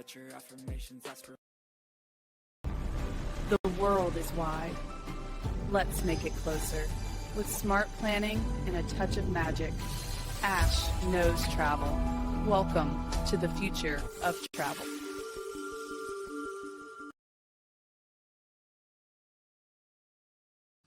Set your affirmations, The world is wide. Let's make it closer. With smart planning and a touch of magic, Ash knows travel. Welcome to the future of travel.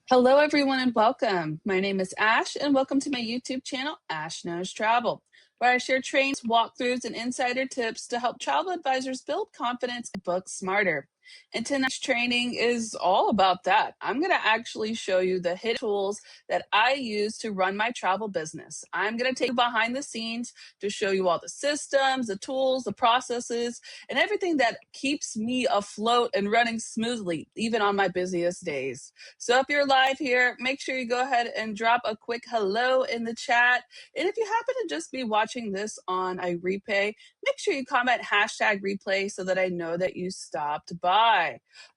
Hello, everyone, and welcome. My name is Ash, and welcome to my YouTube channel, Ash Knows Travel, where I share trainings, walkthroughs, and insider tips to help travel advisors build confidence and book smarter. And tonight's training is all about that. I'm going to actually show you the hidden tools that I use to run my travel business. I'm going to take you behind the scenes to show you all the systems, the tools, the processes, and everything that keeps me afloat and running smoothly, even on my busiest days. So if you're live here, make sure you go ahead and drop a quick hello in the chat. And if you happen to just be watching this on a replay, make sure you comment #replay so that I know that you stopped by.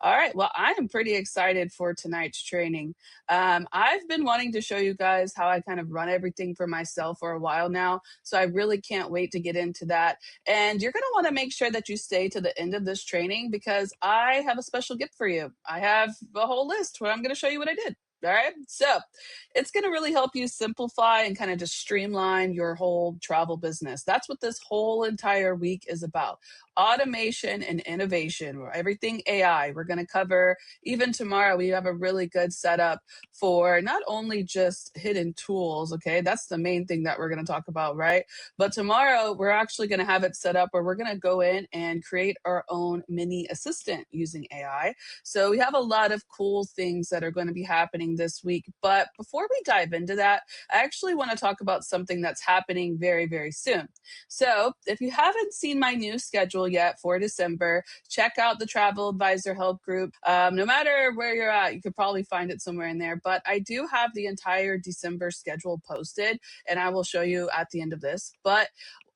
All right, well, I am pretty excited for tonight's training. I've been wanting to show you guys how I kind of run everything for myself for a while now, so I really can't wait to get into that. And you're going to want to make sure that you stay to the end of this training because I have a special gift for you. I have a whole list where I'm going to show you what I did. All right, so it's going to really help you simplify and kind of just streamline your whole travel business. That's what this whole entire week is about. Automation and innovation, everything AI. We're going to cover, even tomorrow, we have a really good setup for not only just hidden tools, okay? That's the main thing that we're going to talk about, right? But tomorrow, we're actually going to have it set up where we're going to go in and create our own mini assistant using AI. So we have a lot of cool things that are going to be happening this week. But before we dive into that, I actually want to talk about something that's happening very, very soon. So if you haven't seen my new schedule yet for December, check out the Travel Advisor Help Group. No matter where you're at, you could probably find it somewhere in there. But I do have the entire December schedule posted, and I will show you at the end of this. But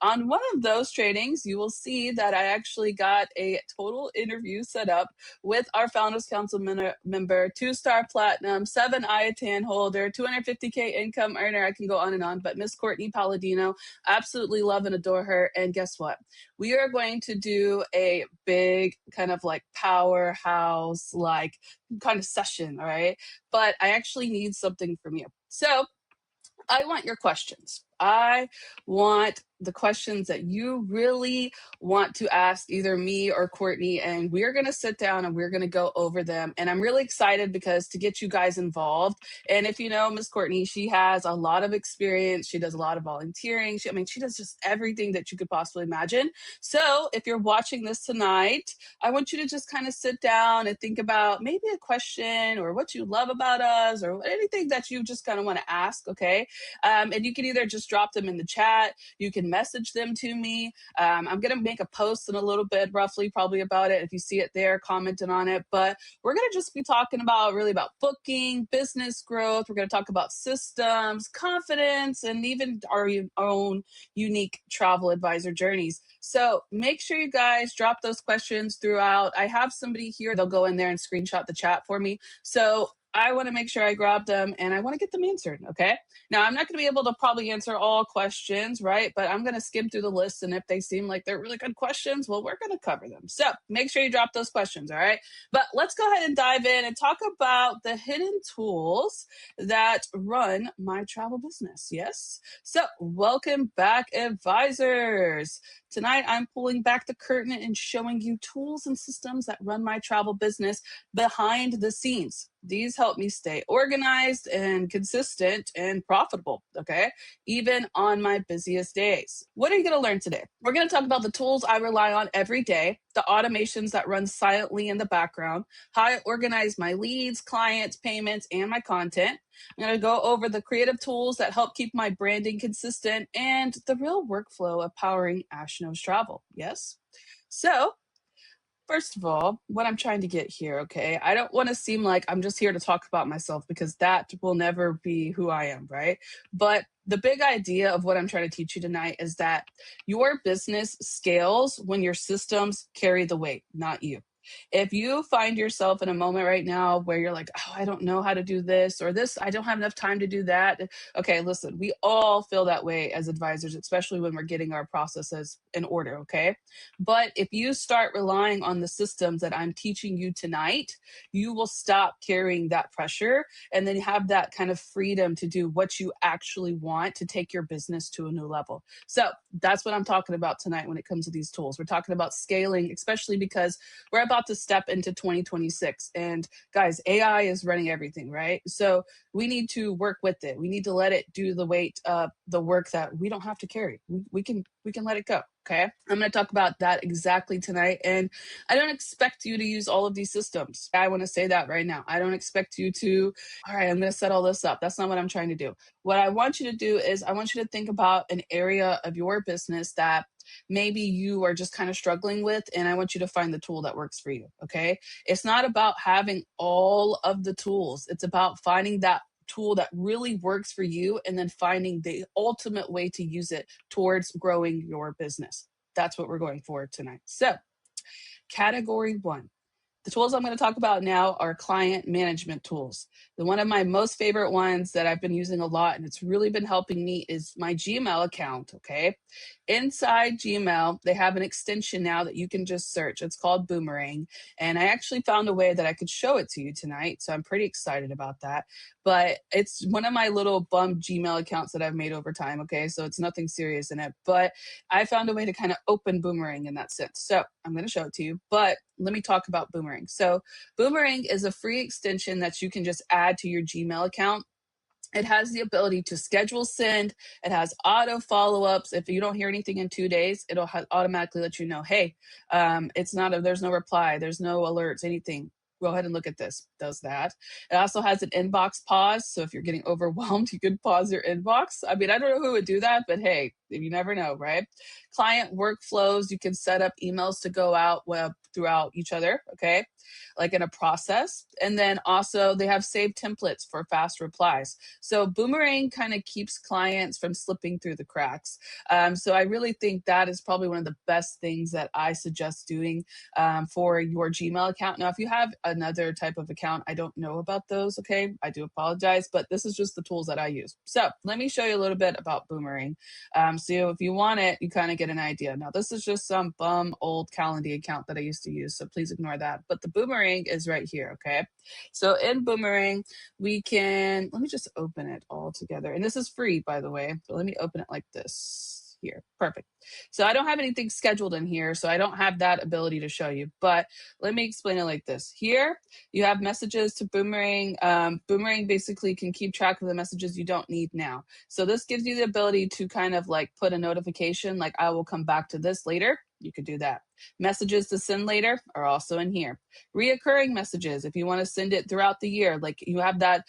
on one of those trainings, you will see that I actually got a total interview set up with our Founders Council member, 2-star platinum, 7 IATAN holder, 250K income earner. I can go on and on, but Miss Courtney Palladino, absolutely love and adore her. And guess what? We are going to do a big kind of like powerhouse, like kind of session, all right? But I actually need something from you. So I want your questions. I want the questions that you really want to ask either me or Courtney, and we're going to sit down and we're going to go over them. And I'm really excited because to get you guys involved. And if you know Miss Courtney, she has a lot of experience. She does a lot of volunteering. She does just everything that you could possibly imagine. So if you're watching this tonight, I want you to just kind of sit down and think about maybe a question or what you love about us or anything that you just kind of want to ask, okay? And you can either just drop them in the chat. You can message them to me. I'm going to make a post in a little bit, roughly, probably about it. If you see it there, commenting on it. But we're going to just be talking about booking, business growth. We're going to talk about systems, confidence, and even our own unique travel advisor journeys. So make sure you guys drop those questions throughout. I have somebody here. They'll go in there and screenshot the chat for me. So I want to make sure I grab them and I want to get them answered, okay? Now, I'm not going to be able to probably answer all questions, right? But I'm going to skim through the list, and if they seem like they're really good questions, well, we're going to cover them. So make sure you drop those questions, all right? But let's go ahead and dive in and talk about the hidden tools that run my travel business, yes? So welcome back, advisors. Tonight, I'm pulling back the curtain and showing you tools and systems that run my travel business behind the scenes. These help me stay organized and consistent and profitable, okay? Even on my busiest days. What are you going to learn today? We're going to talk about the tools I rely on every day, the automations that run silently in the background, how I organize my leads, clients, payments, and my content. I'm going to go over the creative tools that help keep my branding consistent and the real workflow of powering Ash Knows Travel. Yes? So, first of all, what I'm trying to get here, okay? I don't want to seem like I'm just here to talk about myself because that will never be who I am, right? But the big idea of what I'm trying to teach you tonight is that your business scales when your systems carry the weight, not you. If you find yourself in a moment right now where you're like, oh, I don't know how to do this or this, I don't have enough time to do that. Okay, listen, we all feel that way as advisors, especially when we're getting our processes in order. Okay. But if you start relying on the systems that I'm teaching you tonight, you will stop carrying that pressure and then have that kind of freedom to do what you actually want to take your business to a new level. So that's what I'm talking about tonight when it comes to these tools. We're talking about scaling, especially because we're about to step into 2026. And guys, AI is running everything, right? So we need to work with it. We need to let it do the weight of the work that we don't have to carry. We can let it go. Okay. I'm going to talk about that exactly tonight. And I don't expect you to use all of these systems. I want to say that right now. I don't expect you to, all right, I'm going to set all this up. That's not what I'm trying to do. What I want you to do is I want you to think about an area of your business that maybe you are just kind of struggling with, and I want you to find the tool that works for you. Okay. It's not about having all of the tools, it's about finding that tool that really works for you and then finding the ultimate way to use it towards growing your business. That's what we're going for tonight. So, category one. The tools I'm going to talk about now are client management tools. One of my most favorite ones that I've been using a lot and it's really been helping me is my Gmail account. Okay. Inside Gmail, they have an extension now that you can just search. It's called Boomerang. And I actually found a way that I could show it to you tonight. So I'm pretty excited about that. But it's one of my little bum Gmail accounts that I've made over time. Okay. So it's nothing serious in it. But I found a way to kind of open Boomerang in that sense. So I'm going to show it to you. But let me talk about Boomerang. So Boomerang is a free extension that you can just add to your Gmail account. It has the ability to schedule send. It has auto follow-ups. If you don't hear anything in 2 days, it'll automatically let you know, hey, there's no reply, there's no alerts, anything. Go ahead and look at this. Does that. It also has an inbox pause. So if you're getting overwhelmed, you could pause your inbox. I mean, I don't know who would do that, but hey, you never know, right? Client workflows. You can set up emails to go out throughout each other, okay? Like in a process. And then also they have saved templates for fast replies. So Boomerang kind of keeps clients from slipping through the cracks. So I really think that is probably one of the best things that I suggest doing for your Gmail account. Now, if you have another type of account, I don't know about those, okay? I do apologize, but this is just the tools that I use. So let me show you a little bit about Boomerang. So if you want it, you kind of get an idea. Now, this is just some bum old Calendly account that I used to use, so please ignore that. But the Boomerang is right here, okay? So in Boomerang, let me just open it all together. And this is free, by the way, but let me open it like this. Here. Perfect. So I don't have anything scheduled in here, so I don't have that ability to show you, but let me explain it like this. Here, you have messages to Boomerang. Boomerang basically can keep track of the messages you don't need now. So this gives you the ability to kind of like put a notification, like I will come back to this later. You could do that. Messages to send later are also in here. Reoccurring messages, if you want to send it throughout the year, like you have that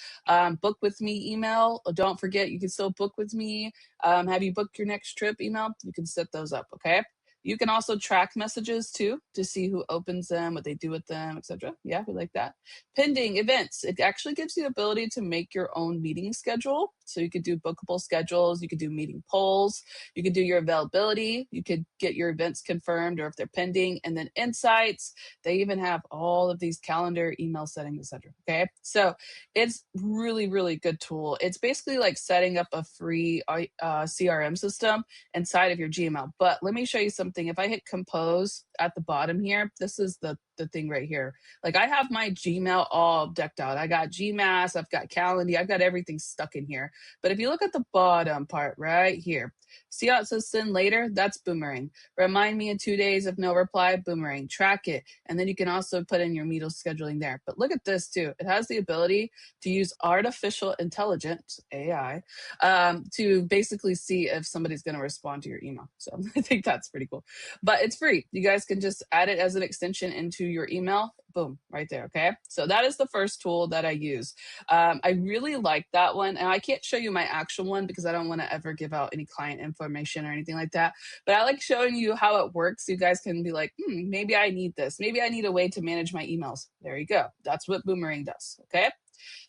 book with me email. Don't forget, you can still book with me. Have you booked your next trip email? You can set those up, okay? You can also track messages too to see who opens them, what they do with them, etc. Yeah, we like that. Pending events. It actually gives you the ability to make your own meeting schedule. So you could do bookable schedules, you could do meeting polls, you could do your availability, you could get your events confirmed or if they're pending, and then insights. They even have all of these calendar, email settings, etc. Okay, so it's really, really good tool. It's basically like setting up a free CRM system inside of your Gmail. But let me show you something. If I hit compose at the bottom here, this is the thing right here. Like I have my Gmail all decked out. I got Gmass, I've got Calendly, I've got everything stuck in here. But if you look at the bottom part right here, see how it says send later? That's Boomerang. Remind me in 2 days if no reply, Boomerang. Track it. And then you can also put in your meeting scheduling there. But look at this too. It has the ability to use artificial intelligence, AI, to basically see if somebody's going to respond to your email. So I think that's pretty cool. But it's free. You guys can just add it as an extension into your email. Boom, right there. Okay. So that is the first tool that I use. I really like that one. And I can't show you my actual one because I don't want to ever give out any client information or anything like that. But I like showing you how it works. You guys can be like, maybe I need this. Maybe I need a way to manage my emails. There you go. That's what Boomerang does. Okay.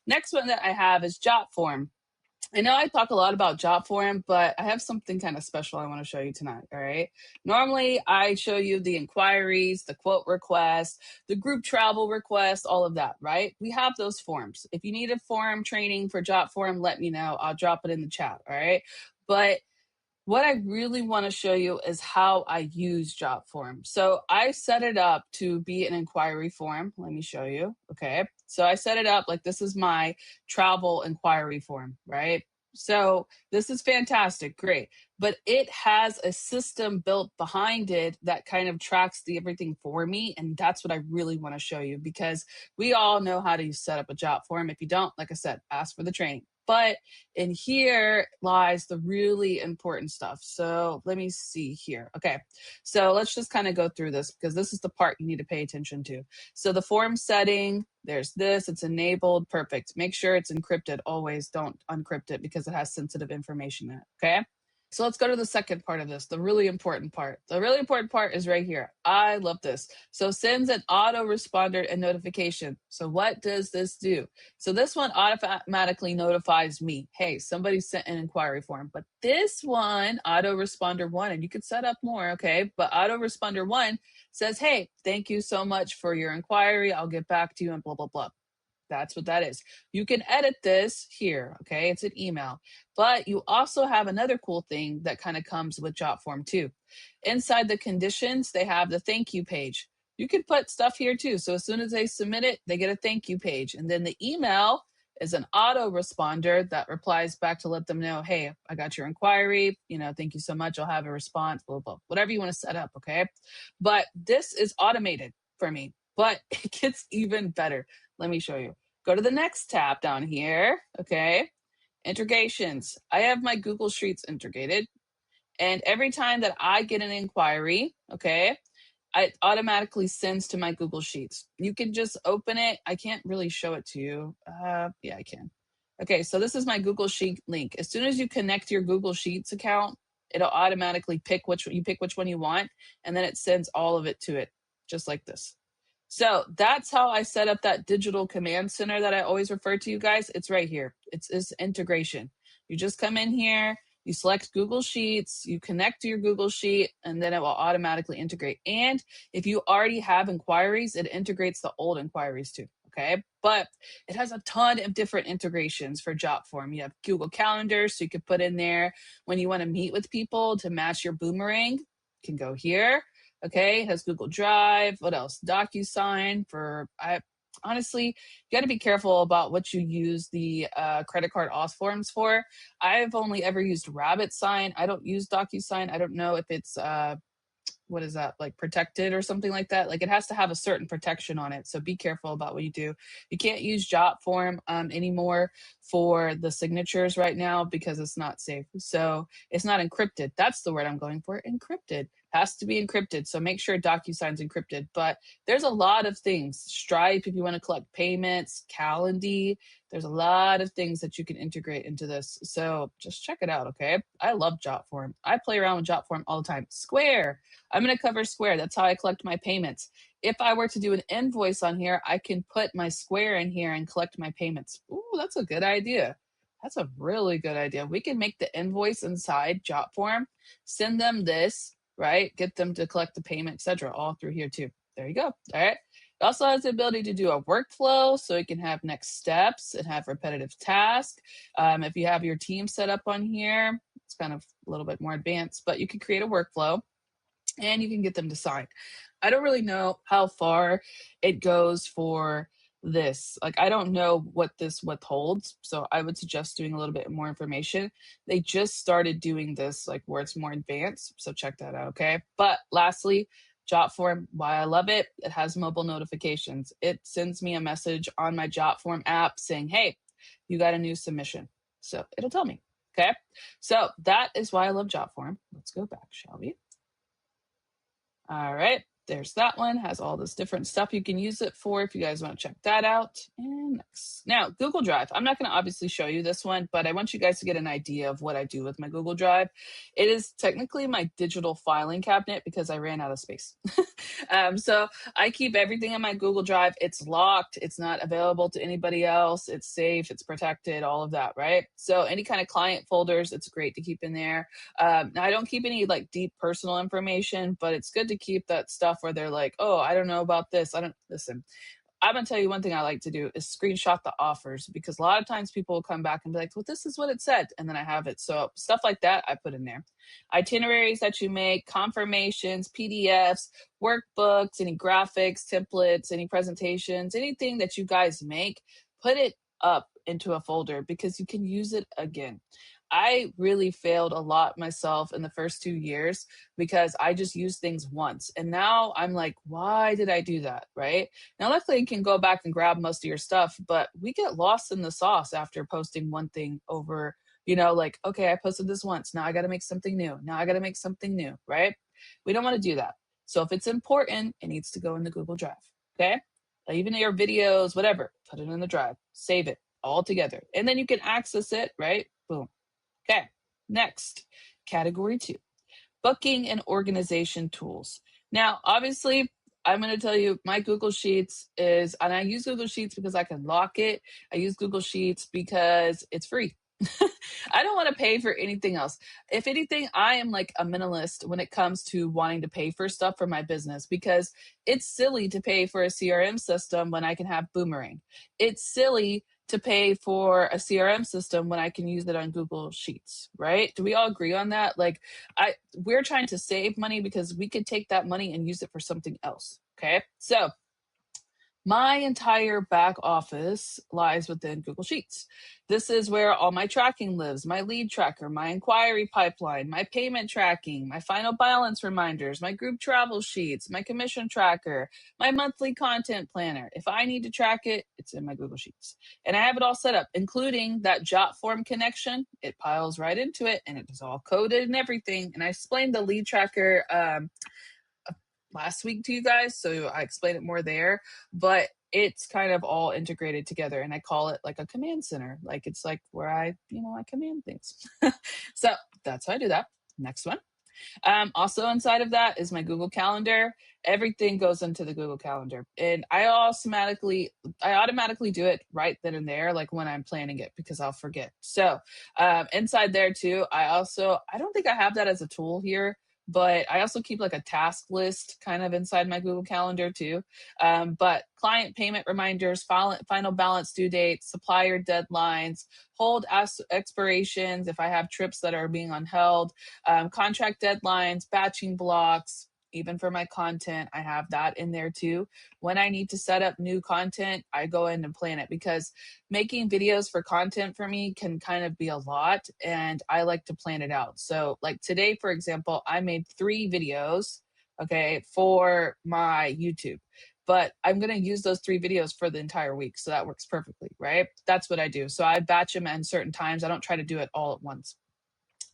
Next one that I have is Jotform. I know I talk a lot about job form, but I have something kind of special I want to show you tonight. All right. Normally, I show you the inquiries, the quote request, the group travel request, all of that, right? We have those forms. If you need a form training for job form, let me know. I'll drop it in the chat. All right. But what I really want to show you is how I use job form. So I set it up to be an inquiry form. Let me show you. Okay. So I set it up like this is my travel inquiry form, right? So this is fantastic, great. But it has a system built behind it that kind of tracks the everything for me. And that's what I really want to show you because we all know how to set up a job form. If you don't, like I said, ask for the training. But in here lies the really important stuff. So let me see here. Okay. So let's just kind of go through this because this is the part you need to pay attention to. So the form setting, there's this, it's enabled, perfect. Make sure it's encrypted. Always don't uncrypt it because it has sensitive information in it. Okay. So let's go to the second part of this, the really important part. The really important part is right here. I love this. So sends an autoresponder and notification. So what does this do? So this one automatically notifies me, hey, somebody sent an inquiry form. But this one, autoresponder one, and you could set up more, okay? But autoresponder one says, hey, thank you so much for your inquiry. I'll get back to you and blah, blah, blah. That's what that is. You can edit this here, okay? It's an email. But you also have another cool thing that kind of comes with JotForm too. Inside the conditions, they have the thank you page. You can put stuff here too. So as soon as they submit it, they get a thank you page. And then the email is an auto responder that replies back to let them know, hey, I got your inquiry. Thank you so much. I'll have a response, blah, blah, whatever you want to set up, okay? But this is automated for me, but it gets even better. Let me show you. Go to the next tab down here, okay? Integrations. I have my Google Sheets integrated. And every time that I get an inquiry, okay, it automatically sends to my Google Sheets. You can just open it. I can't really show it to you. Yeah, I can. Okay, so this is my Google Sheet link. As soon as you connect your Google Sheets account, it'll automatically pick which one you want, and then it sends all of it to it, just like this. So that's how I set up that digital command center that I always refer to, you guys. It's right here. It's integration. You just come in here, you select Google Sheets, you connect to your Google Sheet, and then it will automatically integrate. And if you already have inquiries, it integrates the old inquiries too. Okay. But it has a ton of different integrations for JotForm. You have Google Calendar, so you could put in there when you want to meet with people to match your boomerang. You can go here. Okay, it has Google Drive. What else? DocuSign for honestly, you got to be careful about what you use the credit card auth forms for. I've only ever used RabbitSign. I don't use DocuSign. I don't know if it's what is that, like protected or something like that. Like it has to have a certain protection on it, so be careful about what you do. You can't use JotForm anymore for the signatures right now because it's not safe. So it's not encrypted. That's the word I'm going for. Encrypted has to be encrypted, so make sure DocuSign's encrypted. But there's a lot of things. Stripe, if you want to collect payments, Calendly, there's a lot of things that you can integrate into this, so just check it out. Okay, I love JotForm. I play around with JotForm all the time. Square, I'm going to cover Square. That's how I collect my payments. If I were to do an invoice on here, I can put my Square in here and collect my payments. Ooh, that's a good idea. That's a really good idea. We can make the invoice inside JotForm, send them this, right? Get them to collect the payment, etc. All through here too. There you go. All right. It also has the ability to do a workflow, so it can have next steps and have repetitive tasks. If you have your team set up on here, it's kind of a little bit more advanced, but you can create a workflow and you can get them to sign. I don't really know how far it goes for this. Like, I don't know what this withholds, so I would suggest doing a little bit more information. They just started doing this, like where it's more advanced, so check that out, okay? But lastly, JotForm, why I love it, it has mobile notifications. It sends me a message on my JotForm app saying, hey, you got a new submission. So it'll tell me, okay? So that is why I love JotForm. Let's go back, shall we? All right. there's that one, has all this different stuff you can use it for if you guys want to check that out. And next. Now, Google Drive. I'm not going to obviously show you this one, but I want you guys to get an idea of what I do with my Google Drive. It is technically my digital filing cabinet because I ran out of space. So I keep everything in my Google Drive. It's locked. It's not available to anybody else. It's safe. It's protected, all of that, right? So any kind of client folders, it's great to keep in there. Now I don't keep any like deep personal information, but it's good to keep that stuff where they're like, oh, I don't know about this. I don't listen. I'm gonna tell you one thing I like to do is screenshot the offers because a lot of times people will come back and be like, well, this is what it said. And then I have it. So stuff like that, I put in there. Itineraries that you make, confirmations, PDFs, workbooks, any graphics, templates, any presentations, anything that you guys make, put it up into a folder because you can use it again. I really failed a lot myself in the first 2 years because I just used things once. And now I'm like, why did I do that? Right? Now, luckily, you can go back and grab most of your stuff, but we get lost in the sauce after posting one thing over, like, okay, I posted this once. Now I got to make something new. Now I got to make something new, right? We don't want to do that. So if it's important, it needs to go in the Google Drive. Okay. Even your videos, whatever, put it in the drive, save it all together. And then you can access it, right? Boom. Okay, next, category 2, booking and organization tools. Now, obviously, I'm going to tell you my Google Sheets and I use Google Sheets because I can lock it. I use Google Sheets because it's free. I don't want to pay for anything else. If anything, I am like a minimalist when it comes to wanting to pay for stuff for my business because it's silly to pay for a CRM system when I can have Boomerang. It's silly to pay for a CRM system when I can use it on Google Sheets, right? Do we all agree on that? Like we're trying to save money because we could take that money and use it for something else. Okay. So my entire back office lies within Google Sheets. This is where all my tracking lives, my lead tracker, my inquiry pipeline, my payment tracking, my final balance reminders, my group travel sheets, my commission tracker, my monthly content planner. If I need to track it, it's in my Google Sheets. And I have it all set up, including that jot form connection. It piles right into it and it is all coded and everything. And I explained the lead tracker last week to you guys, so I explain it more there, but it's kind of all integrated together and I call it like a command center. Like it's like where I command things. So that's how I do that. Next one. Also inside of that is my Google Calendar. Everything goes into the Google Calendar, and I automatically do it right then and there, like when I'm planning it, because I'll forget. So inside there too, I don't think I have that as a tool here, but I also keep like a task list kind of inside my Google Calendar too. But client payment reminders, final balance due dates, supplier deadlines, hold expirations if I have trips that are being unheld, contract deadlines, batching blocks. Even for my content, I have that in there too. When I need to set up new content, I go in and plan it because making videos for content for me can kind of be a lot and I like to plan it out. So like today, for example, I made 3 videos, okay, for my YouTube, but I'm going to use those 3 videos for the entire week. So that works perfectly, right? That's what I do. So I batch them at certain times. I don't try to do it all at once.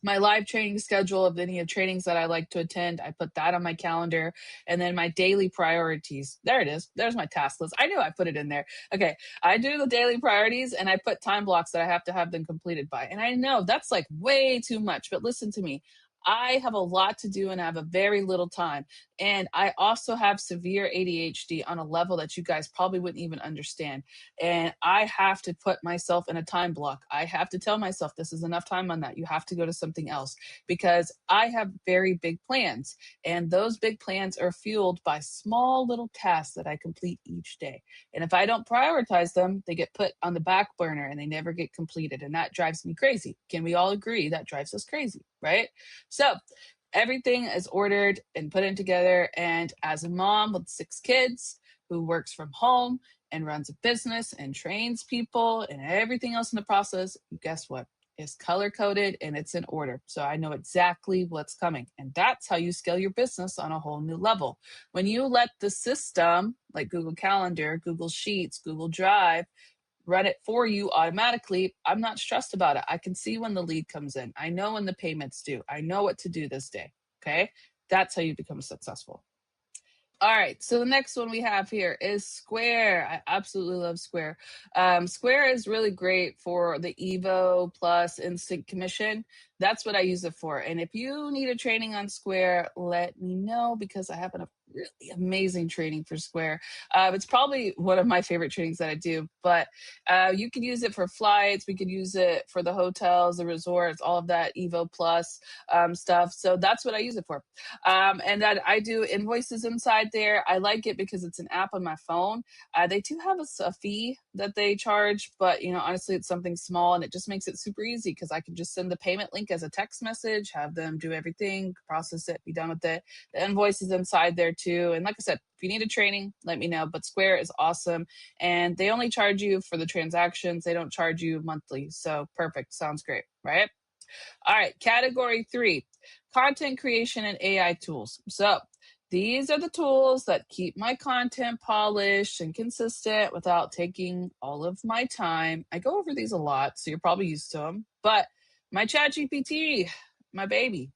My live training schedule of any of trainings that I like to attend, I put that on my calendar. And then my daily priorities. There it is. There's my task list. I knew I put it in there. Okay. I do the daily priorities and I put time blocks that I have to have them completed by. And I know that's like way too much, but listen to me. I have a lot to do and I have a very little time. And I also have severe ADHD on a level that you guys probably wouldn't even understand. And I have to put myself in a time block. I have to tell myself this is enough time on that. You have to go to something else because I have very big plans. And those big plans are fueled by small little tasks that I complete each day. And if I don't prioritize them, they get put on the back burner and they never get completed. And that drives me crazy. Can we all agree that drives us crazy, right? So everything is ordered and put in together. And as a mom with 6 kids who works from home and runs a business and trains people and everything else in the process, guess what? It's color coded and it's in order. So I know exactly what's coming. And that's how you scale your business on a whole new level. When you let the system like Google Calendar, Google Sheets, Google Drive, run it for you automatically, I'm not stressed about it. I can see when the lead comes in. I know when the payment's due. I know what to do this day. Okay. That's how you become successful. All right, so the next one we have here is Square. I absolutely love Square. Square is really great for the Evo Plus Instant Commission. That's what I use it for. And if you need a training on Square, let me know because I have a really amazing training for Square. It's probably one of my favorite trainings that I do, but you can use it for flights. We could use it for the hotels, the resorts, all of that Evo Plus stuff. So that's what I use it for. And that I do invoices inside there. I like it because it's an app on my phone. They do have a fee that they charge, but honestly, it's something small, and it just makes it super easy because I can just send the payment link as a text message, have them do everything, process it, be done with it. The invoice is inside there too. And like I said, if you need a training, let me know. But Square is awesome, and they only charge you for the transactions. They don't charge you monthly. So perfect. Sounds great, right? All right, category 3, content creation and AI tools. So these are the tools that keep my content polished and consistent without taking all of my time. I go over these a lot, so you're probably used to them. But my ChatGPT, my baby,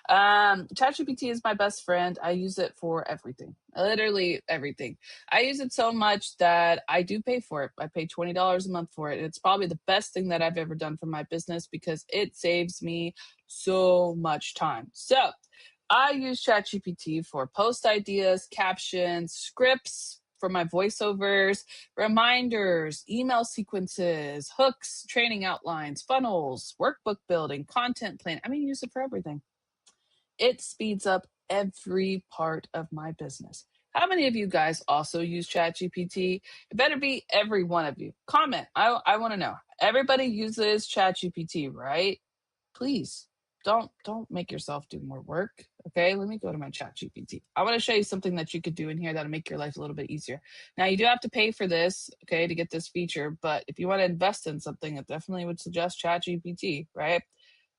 ChatGPT is my best friend. I use it for everything, literally everything. I use it so much that I do pay for it. I pay $20 a month for it. It's probably the best thing that I've ever done for my business because it saves me so much time. So I use ChatGPT for post ideas, captions, scripts for my voiceovers, reminders, email sequences, hooks, training outlines, funnels, workbook building, content plan. I mean, use it for everything. It speeds up every part of my business. How many of you guys also use ChatGPT? It better be every one of you. Comment. I want to know. Everybody uses ChatGPT, right? Please don't make yourself do more work. Okay, let me go to my ChatGPT. I want to show you something that you could do in here that'll make your life a little bit easier. Now you do have to pay for this, okay, to get this feature, but if you want to invest in something, I definitely would suggest ChatGPT, right?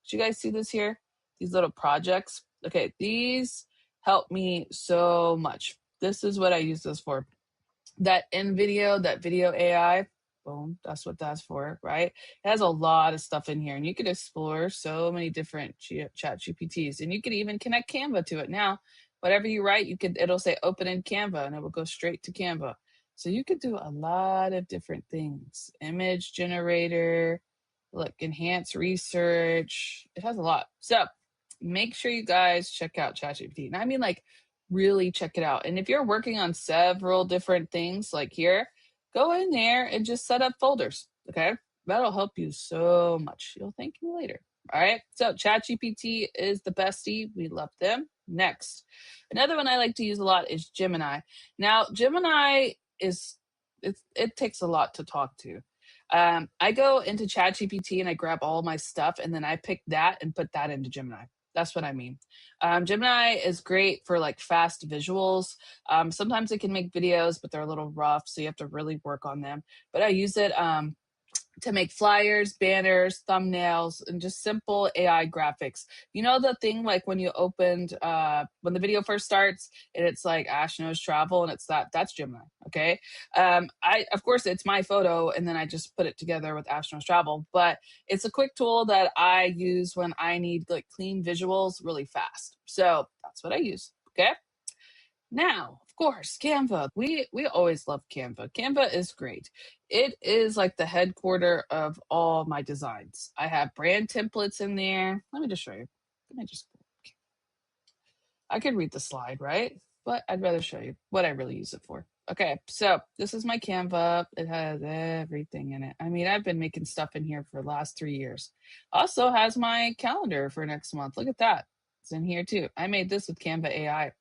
Did you guys see this here? These little projects. Okay, these help me so much. This is what I use this for. That in video, that video AI, boom, that's what that's for, right? It has a lot of stuff in here, and you could explore so many different chat GPTs, and you could even connect Canva to it. Now, whatever you write, it'll say open in Canva, and it will go straight to Canva. So you could do a lot of different things. Image generator, look, enhance research. It has a lot. So make sure you guys check out ChatGPT. And I mean, like, really check it out. And if you're working on several different things, like here, go in there and just set up folders. Okay. That'll help you so much. You'll thank me later. All right. So ChatGPT is the bestie. We love them. Next. Another one I like to use a lot is Gemini. Now, Gemini it takes a lot to talk to. I go into ChatGPT and I grab all my stuff and then I pick that and put that into Gemini. That's what I mean. Gemini is great for like fast visuals. Sometimes it can make videos, but they're a little rough, so you have to really work on them. But I use it to make flyers, banners, thumbnails, and just simple AI graphics. You know the thing like when you opened when the video first starts and it's like Ash Knows Travel and it's that's Gemini. Okay. I of course it's my photo and then I just put it together with Ash Knows Travel, but it's a quick tool that I use when I need like clean visuals really fast. So that's what I use. Okay. Now, of course, Canva. We always love Canva. Canva is great. It is like the headquarter of all my designs. I have brand templates in there. Let me just show you. Let me just I could read the slide, right? But I'd rather show you what I really use it for. Okay, so this is my Canva. It has everything in it. I mean, I've been making stuff in here for the last 3 years. Also has my calendar for next month. Look at that. It's in here too. I made this with Canva AI.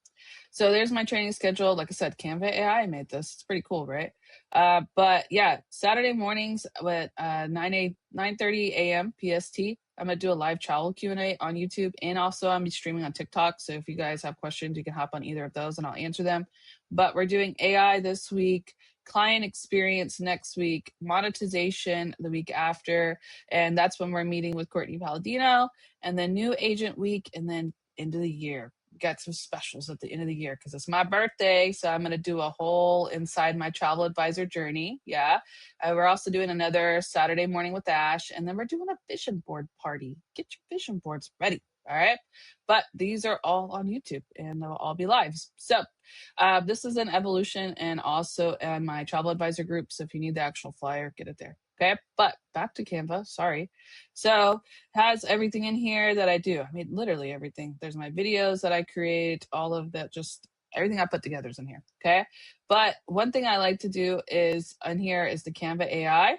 So there's my training schedule. Like I said, Canva AI made this. It's pretty cool, right? But yeah, Saturday mornings at 9:30 a.m. PST. I'm gonna do a live travel Q&A on YouTube, and also I'm streaming on TikTok. So if you guys have questions, you can hop on either of those, and I'll answer them. But we're doing AI this week, client experience next week, monetization the week after, and that's when we're meeting with Courtney Palladino, and then new agent week, and then end of the year got some specials at the end of the year because it's my birthday. So I'm going to do a whole inside my travel advisor journey. Yeah. We're also doing another Saturday morning with Ash. And then we're doing a vision board party. Get your vision boards ready. All right. But these are all on YouTube and they'll all be lives. So this is an evolution and also in my travel advisor group. So if you need the actual flyer, get it there. Okay. But back to Canva. Sorry. So has everything in here that I do. I mean, literally everything. There's my videos that I create, all of that, just everything I put together is in here. Okay. But one thing I like to do is in here is the Canva AI.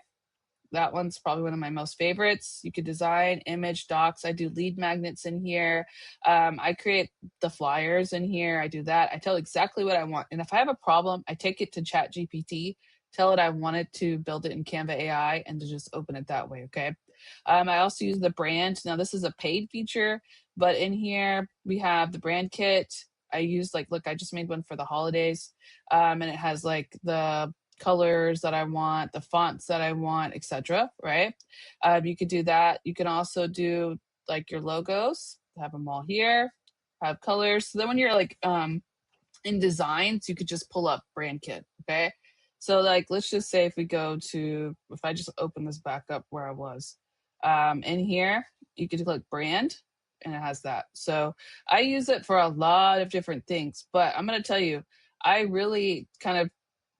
That one's probably one of my most favorites. You could design image docs. I do lead magnets in here. I create the flyers in here. I do that. I tell exactly what I want. And if I have a problem, I take it to Chat GPT, tell it I want it to build it in Canva AI and to just open it that way. Okay. I also use the brand. Now, this is a paid feature, but in here we have the brand kit. I use look, I just made one for the holidays. And it has like the colors that I want, the fonts that I want, etc. Right? You could do that. You can also do like your logos, have them all here, have colors. So then when you're in designs, you could just pull up brand kit. Okay. So let's just say if I just open this back up where I was, in here, you could click brand and it has that. So I use it for a lot of different things, but I'm going to tell you, I really kind of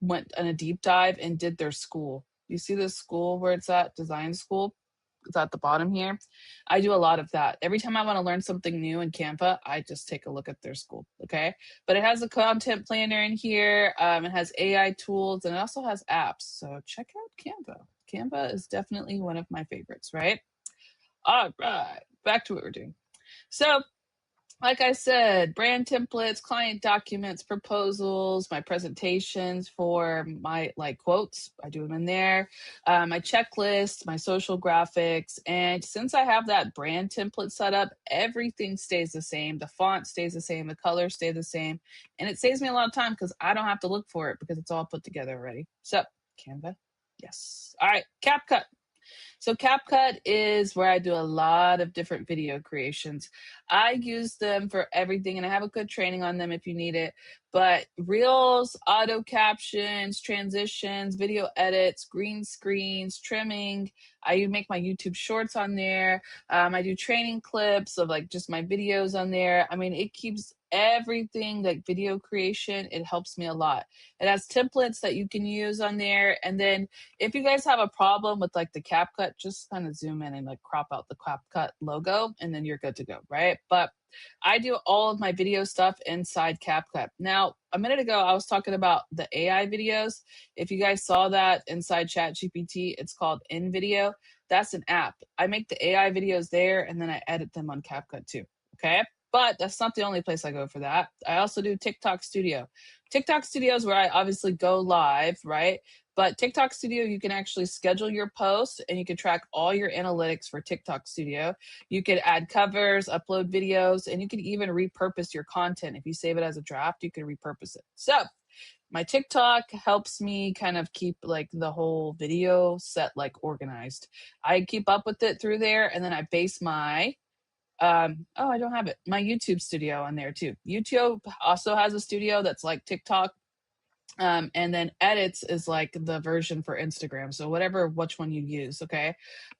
went on a deep dive and did their school. You see the school where it's at, design school? It's at the bottom here. I do a lot of that. Every time I want to learn something new in Canva, I just take a look at their school. Okay. But it has a content planner in here. It has AI tools and it also has apps. So check out Canva. Canva is definitely one of my favorites, right? All right. Back to what we're doing. So like I said, brand templates, client documents, proposals, my presentations for my quotes, I do them in there, my checklist, my social graphics. And since I have that brand template set up, everything stays the same. The font stays the same, the colors stay the same. And it saves me a lot of time because I don't have to look for it because it's all put together already. So Canva, yes. All right, CapCut. So CapCut is where I do a lot of different video creations. I use them for everything and I have a good training on them if you need it. But reels, auto captions, transitions, video edits, green screens, trimming. I make my YouTube shorts on there. I do training clips of just my videos on there. I mean, it keeps everything video creation. It helps me a lot. It has templates that you can use on there. And then if you guys have a problem with the CapCut, just kind of zoom in and crop out the CapCut logo and then you're good to go, right? But I do all of my video stuff inside CapCut. Now, a minute ago, I was talking about the AI videos. If you guys saw that inside ChatGPT, it's called InVideo. That's an app. I make the AI videos there and then I edit them on CapCut too. Okay. But that's not the only place I go for that. I also do TikTok Studio. TikTok Studio is where I obviously go live, right? But TikTok Studio, you can actually schedule your posts and you can track all your analytics for TikTok Studio. You could add covers, upload videos, and you can even repurpose your content. If you save it as a draft, you can repurpose it. So my TikTok helps me kind of keep the whole video set organized. I keep up with it through there and then I base my I don't have it. My YouTube studio on there too. YouTube also has a studio that's like TikTok. And then edits is the version for Instagram. So which one you use. Okay.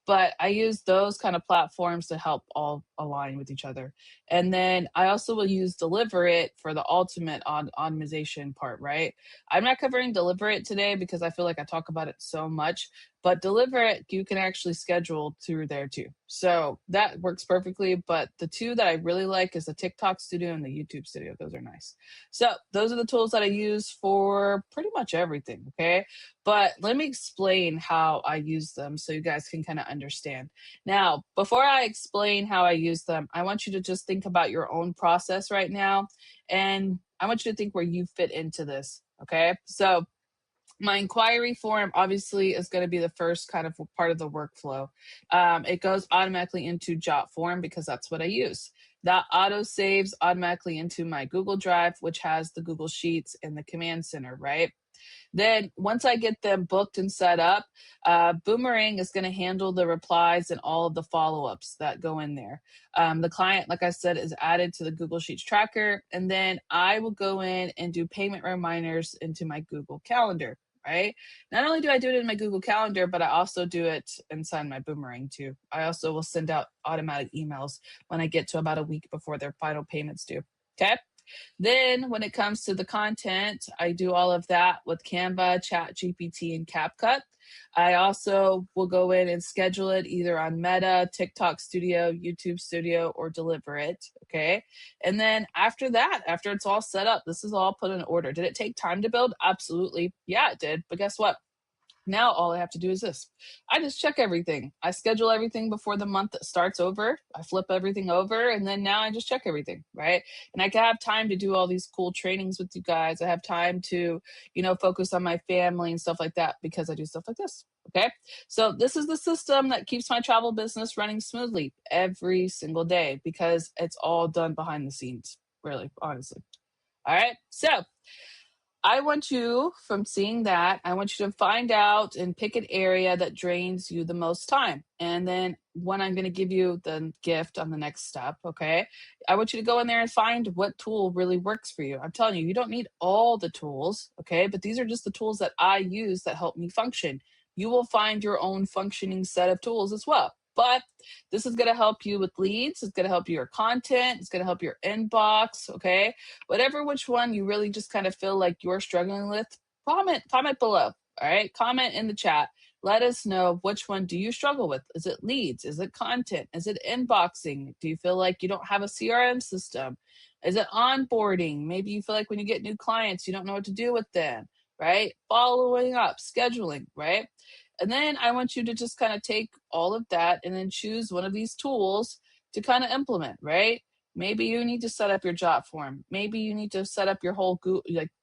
But I use those kind of platforms to help all align with each other. And then I also will use Deliver It for the ultimate optimization part, right? I'm not covering Deliver It today because I feel like I talk about it so much, but Deliver It, you can actually schedule through there too. So that works perfectly. But the two that I really like is the TikTok studio and the YouTube studio. Those are nice. So those are the tools that I use for pretty much everything, okay? But let me explain how I use them so you guys can kind of understand. Now, before I explain how I use them, I want you to just think about your own process right now. And I want you to think where you fit into this, okay? So my inquiry form obviously is going to be the first kind of part of the workflow. It goes automatically into Jot form because that's what I use. That auto saves automatically into my Google Drive, which has the Google Sheets and the Command Center, right? Then once I get them booked and set up, Boomerang is going to handle the replies and all of the follow-ups that go in there. The client, like I said, is added to the Google Sheets tracker, and then I will go in and do payment reminders into my Google Calendar. right? Not only do I do it in my Google Calendar, but I also do it inside my Boomerang too. I also will send out automatic emails when I get to about a week before their final payments due. Okay. Then when it comes to the content, I do all of that with Canva, ChatGPT, and CapCut. I also will go in and schedule it either on Meta, TikTok Studio, YouTube Studio, or Deliver It. Okay. And then after that, after it's all set up, this is all put in order. Did it take time to build? Absolutely. Yeah, it did. But guess what? Now all I have to do is this. I just check everything. I schedule everything before the month starts over. I flip everything over and then now I just check everything, right? And I can have time to do all these cool trainings with you guys. I have time to, focus on my family and stuff like that because I do stuff like this. Okay. So this is the system that keeps my travel business running smoothly every single day because it's all done behind the scenes, really, honestly. All right. So I want you, from seeing that, I want you to find out and pick an area that drains you the most time. And then when I'm going to give you the gift on the next step, okay, I want you to go in there and find what tool really works for you. I'm telling you, you don't need all the tools, okay, but these are just the tools that I use that help me function. You will find your own functioning set of tools as well. But this is going to help you with leads. It's going to help your content. It's going to help your inbox, okay? Whatever which one you really just kind of feel like you're struggling with, comment below. All right, comment in the chat. Let us know which one do you struggle with. Is it leads? Is it content? Is it inboxing? Do you feel like you don't have a CRM system? Is it onboarding? Maybe you feel like when you get new clients you don't know what to do with them, right? Following up, scheduling, right? And then I want you to just kind of take all of that and then choose one of these tools to kind of implement, right? Maybe you need to set up your job form. Maybe you need to set up your whole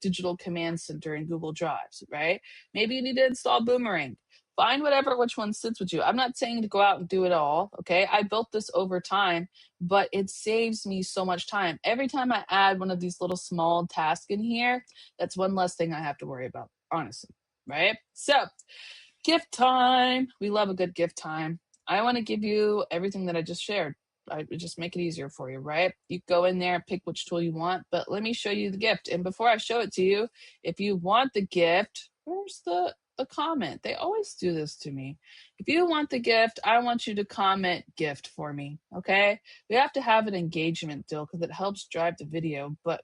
digital command center in Google Drives, right? Maybe you need to install Boomerang. Find which one sits with you. I'm not saying to go out and do it all, okay? I built this over time, but it saves me so much time. Every time I add one of these little small tasks in here, that's one less thing I have to worry about, honestly, right? So, gift time. We love a good gift time. I want to give you everything that I just shared. I would just make it easier for you, right? You go in there, pick which tool you want, but let me show you the gift. And before I show it to you, if you want the gift, where's the comment? They always do this to me. If you want the gift, I want you to comment gift for me, okay? We have to have an engagement deal because it helps drive the video, but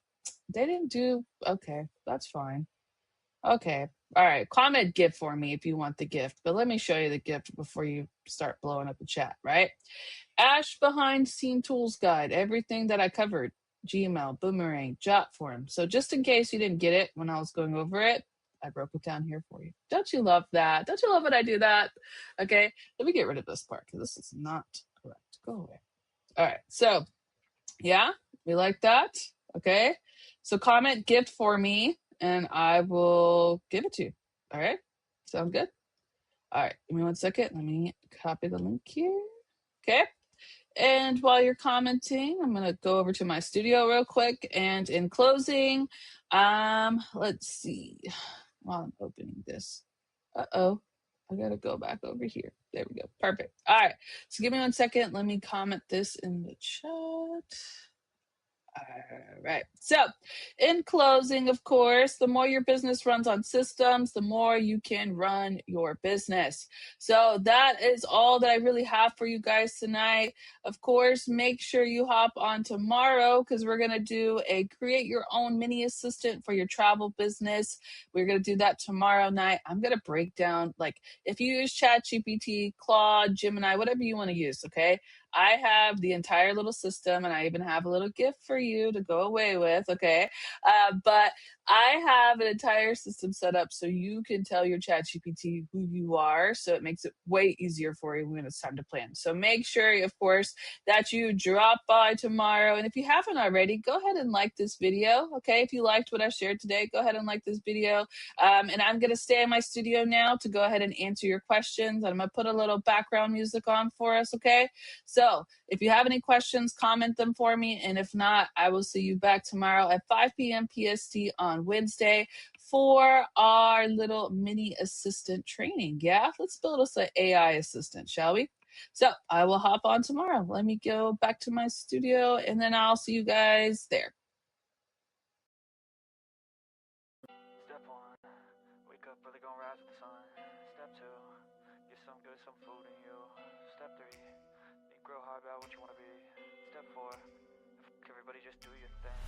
they didn't do, okay, that's fine. Okay. All right. Comment gift for me if you want the gift, but let me show you the gift before you start blowing up the chat, right? Ash behind scene tools guide, everything that I covered, Gmail, Boomerang, Jotform. So just in case you didn't get it when I was going over it, I broke it down here for you. Don't you love that? Don't you love when I do that? Okay. Let me get rid of this part because this is not correct. Go away. All right. So yeah, we like that. Okay. So comment gift for me and I will give it to you. All right. Sound good? All right. Give me 1 second. Let me copy the link here. Okay. And while you're commenting, I'm going to go over to my studio real quick. And in closing, let's see. While I'm opening this. Uh-oh. I got to go back over here. There we go. Perfect. All right. So give me 1 second. Let me comment this in the chat. All right. So, in closing, of course, the more your business runs on systems, the more you can run your business. So, that is all that I really have for you guys tonight. Of course, make sure you hop on tomorrow because we're going to do a create your own mini assistant for your travel business. We're going to do that tomorrow night. I'm going to break down, like, if you use ChatGPT, Claude, Gemini, whatever you want to use, okay? I have the entire little system and I even have a little gift for you to go away with, okay? But I have an entire system set up so you can tell your ChatGPT who you are, so it makes it way easier for you when it's time to plan. So make sure, of course, that you drop by tomorrow. And if you haven't already, go ahead and like this video, okay? If you liked what I shared today, go ahead and like this video. And I'm going to stay in my studio now to go ahead and answer your questions. I'm going to put a little background music on for us, okay? So if you have any questions, comment them for me. And if not, I will see you back tomorrow at 5 p.m. PST on Wednesday for our little mini assistant training. Yeah, let's build us an AI assistant, shall we? So I will hop on tomorrow. Let me go back to my studio and then I'll see you guys there. Step one, wake up early, go for the sun. Step 2, get some good, some food in you. Step 3, think real hard about what you want to be. Step 4, everybody just do your thing.